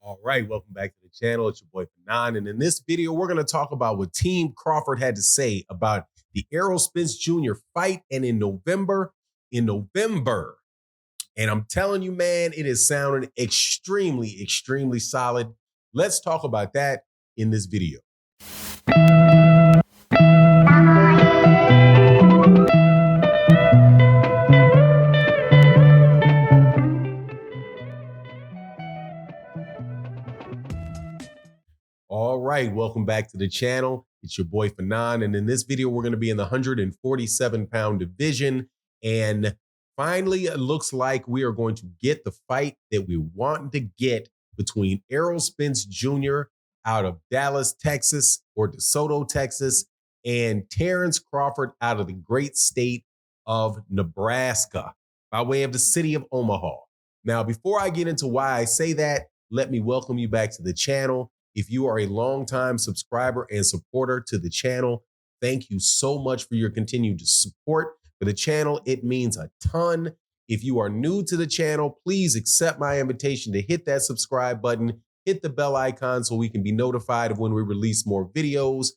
All right, welcome back to the channel. It's your boy Fanon, and in this video, we're going to talk about what Team Crawford had to say about the Errol Spence Jr. fight, and in November, and I'm telling you, man, it is sounding extremely solid. Let's talk about that in this video. All right, welcome back to the channel. It's your boy Fanon, and in this video, we're going to be in the 147-pound division. And finally, it looks like we are going to get the fight that we want to get between Errol Spence Jr. out of Dallas, Texas, or DeSoto, Texas, and Terence Crawford out of the great state of Nebraska by way of the city of Omaha. Now, before I get into why I say that, let me welcome you back to the channel. If you are a longtime subscriber and supporter to the channel, thank you so much for your continued support for the channel. It means a ton. If you are new to the channel, please accept my invitation to hit that subscribe button, hit the bell icon so we can be notified of when we release more videos,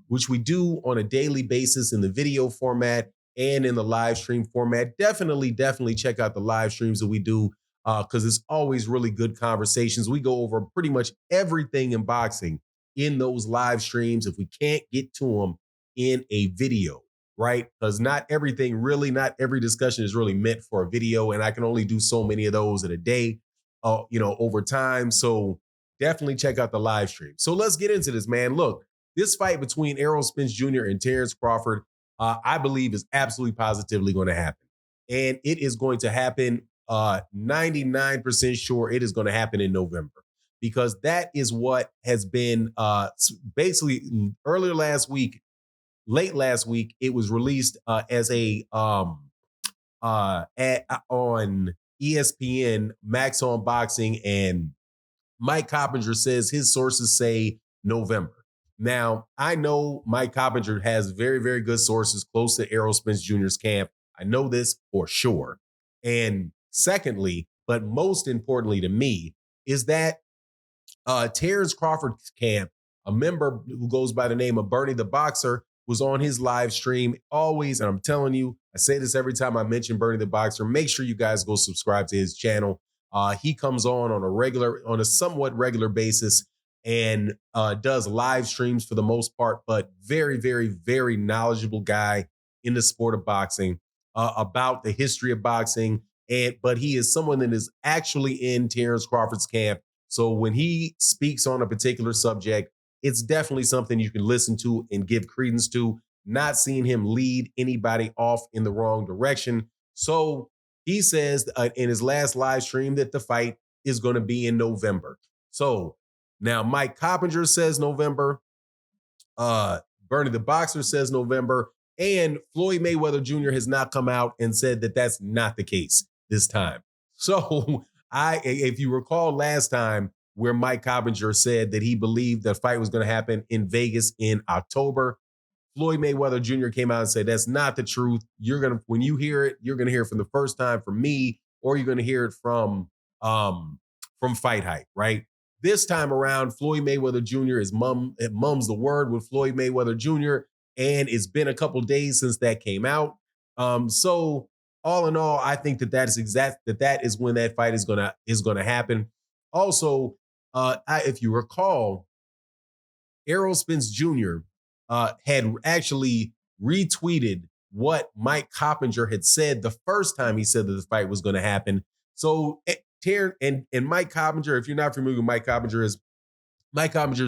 which we do on a daily basis in the video format and in the live stream format. Definitely check out the live streams that we do, because it's always really good conversations. We go over pretty much everything in boxing in those live streams if we can't get to them in a video, right? Because not every discussion is really meant for a video, and I can only do so many of those in a day, over time. So definitely check out the live stream. So let's get into this, man. Look, this fight between Errol Spence Jr. and Terence Crawford, I believe is absolutely positively going to happen. And it is going to happen 99% sure it is going to happen in November, because that is what has been basically late last week, it was released as a on ESPN, Max on Boxing, and Mike Coppinger says his sources say November. Now, I know Mike Coppinger has very good sources close to Errol Spence Jr.'s camp. I know this for sure. And secondly, but most importantly to me, is that Terence Crawford's camp, a member who goes by the name of Bernie the Boxer, was on his live stream always. And I'm telling you, I say this every time I mention Bernie the Boxer, make sure you guys go subscribe to his channel. He comes on a somewhat regular basis and does live streams for the most part, but very knowledgeable guy in the sport of boxing, about the history of boxing. But he is someone that is actually in Terence Crawford's camp. So when he speaks on a particular subject, it's definitely something you can listen to and give credence to, not seeing him lead anybody off in the wrong direction. So he says in his last live stream that the fight is going to be in November. So now Mike Coppinger says November, Bernie the Boxer says November, and Floyd Mayweather Jr. has not come out and said that that's not the case this time. So if you recall last time where Mike Coppinger said that he believed the fight was going to happen in Vegas in October, Floyd Mayweather Jr. came out and said that's not the truth. When you hear it, you're going to hear it from the first time from me, or you're going to hear it from Fight Hype, right? This time around, Floyd Mayweather Jr. mums the word with Floyd Mayweather Jr., and it's been a couple days since that came out. So all in all, I think that is when that fight is gonna happen. Also, if you recall, Errol Spence Jr. Had actually retweeted what Mike Coppinger had said the first time he said that the fight was going to happen. So and Mike Coppinger, if you're not familiar with Mike Coppinger is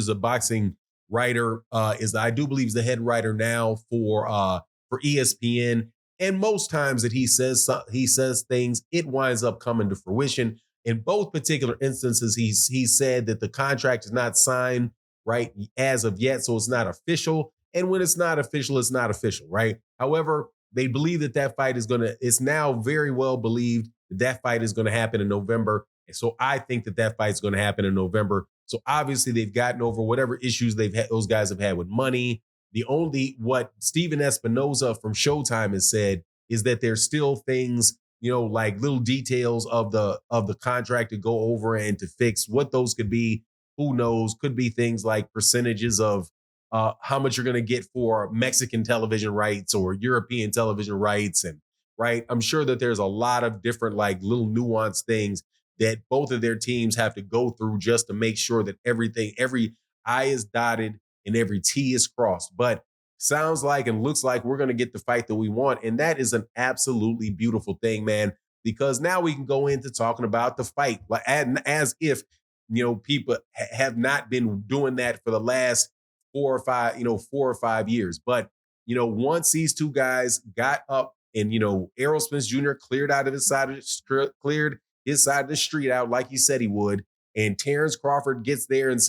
a boxing writer. I do believe is the head writer now for ESPN. And most times that he says things, it winds up coming to fruition. In both particular instances, he said that the contract is not signed right as of yet, so it's not official. And when it's not official, it's not official, right? However, they believe that fight it's now very well believed that fight is going to happen in November. And so I think that fight is going to happen in November. So obviously they've gotten over whatever issues those guys have had with money. What Steven Espinoza from Showtime has said is that there's still things like little details of the contract to go over and to fix. What those could be, who knows? Could be things like percentages of how much you're going to get for Mexican television rights or European television rights, and right. I'm sure that there's a lot of different like little nuanced things that both of their teams have to go through just to make sure that every I is dotted and every T is crossed. But sounds like and looks like we're going to get the fight that we want. And that is an absolutely beautiful thing, man, because now we can go into talking about the fight as if, people have not been doing that for the last 4 or 5 years. But, once these two guys got up and, Errol Spence Jr. cleared out of his side of cleared his side of the street out like he said he would. And Terence Crawford gets there and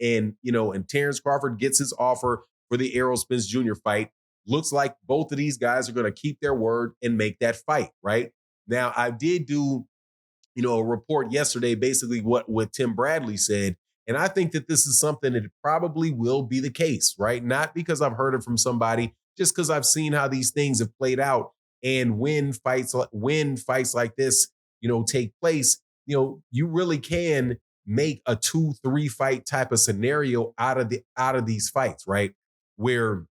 and Terence Crawford gets his offer for the Errol Spence Jr. fight. Looks like both of these guys are going to keep their word and make that fight, right? Now, I did do, a report yesterday, basically what Tim Bradley said. And I think that this is something that probably will be the case, right? Not because I've heard it from somebody, just because I've seen how these things have played out. And when fights like this, take place, you really can make a 2-3 fight type of scenario out of these fights, right? Where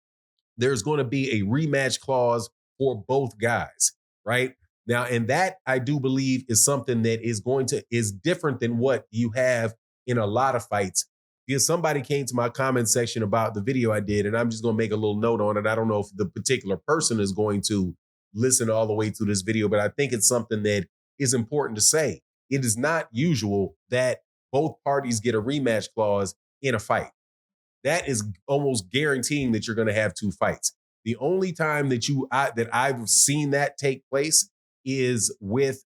there's going to be a rematch clause for both guys, right? Now, and that I do believe is something that is different than what you have in a lot of fights. Because somebody came to my comment section about the video I did, and I'm just going to make a little note on it. I don't know if the particular person is going to listen all the way through this video, but I think it's something that is important to say. It is not usual that both parties get a rematch clause in a fight. That is almost guaranteeing that you're going to have two fights. The only time that I've seen that take place is with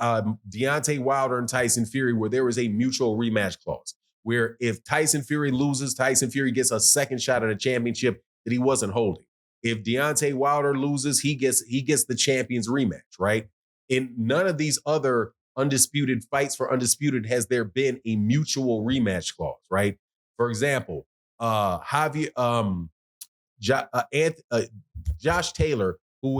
Deontay Wilder and Tyson Fury, where there was a mutual rematch clause, where if Tyson Fury loses, Tyson Fury gets a second shot at a championship that he wasn't holding. If Deontay Wilder loses, he gets the champion's rematch, right? In none of these other undisputed fights for undisputed has there been a mutual rematch clause, right? For example, Javier Josh Taylor, who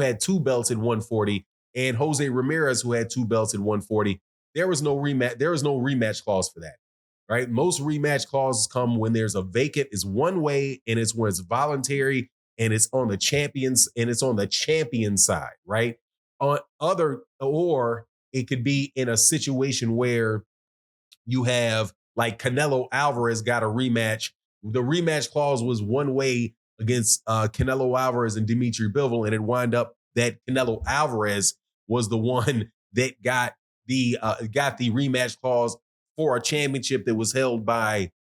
had two belts at 140, and Jose Ramirez, who had two belts at 140. There was no rematch. There was no rematch clause for that, right? Most rematch clauses come when there's a vacant. It's one way, and it's when it's voluntary, and it's on the champion side, right? Or it could be in a situation where you have like Canelo Alvarez got a rematch. The rematch clause was one way against Canelo Alvarez and Dimitri Bivol, and it wound up that Canelo Alvarez was the one that got the rematch clause for a championship that was held by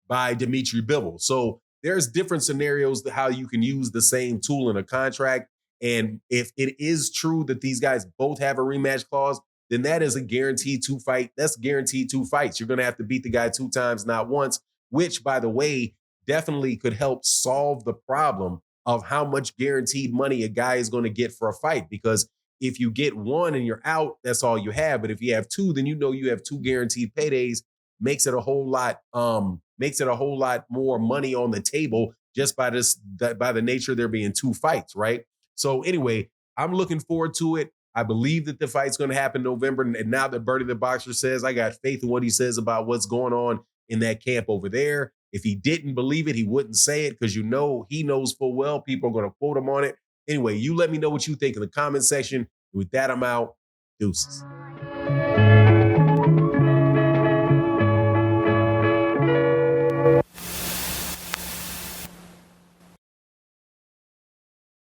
Dimitri Bivol. So there's different scenarios to how you can use the same tool in a contract. And if it is true that these guys both have a rematch clause, then that is a guaranteed two fight. That's guaranteed two fights. You're going to have to beat the guy two times, not once, which, by the way, definitely could help solve the problem of how much guaranteed money a guy is going to get for a fight. Because if you get one and you're out, that's all you have. But if you have two, then you have two guaranteed paydays. Makes it a whole lot more money on the table just by the nature of there being two fights, right? So anyway, I'm looking forward to it. I believe that the fight's going to happen in November. And now that Bernie the Boxer says, I got faith in what he says about what's going on in that camp over there. If he didn't believe it, he wouldn't say it because he knows full well people are going to quote him on it. Anyway, you let me know what you think in the comment section. With that, I'm out. Deuces.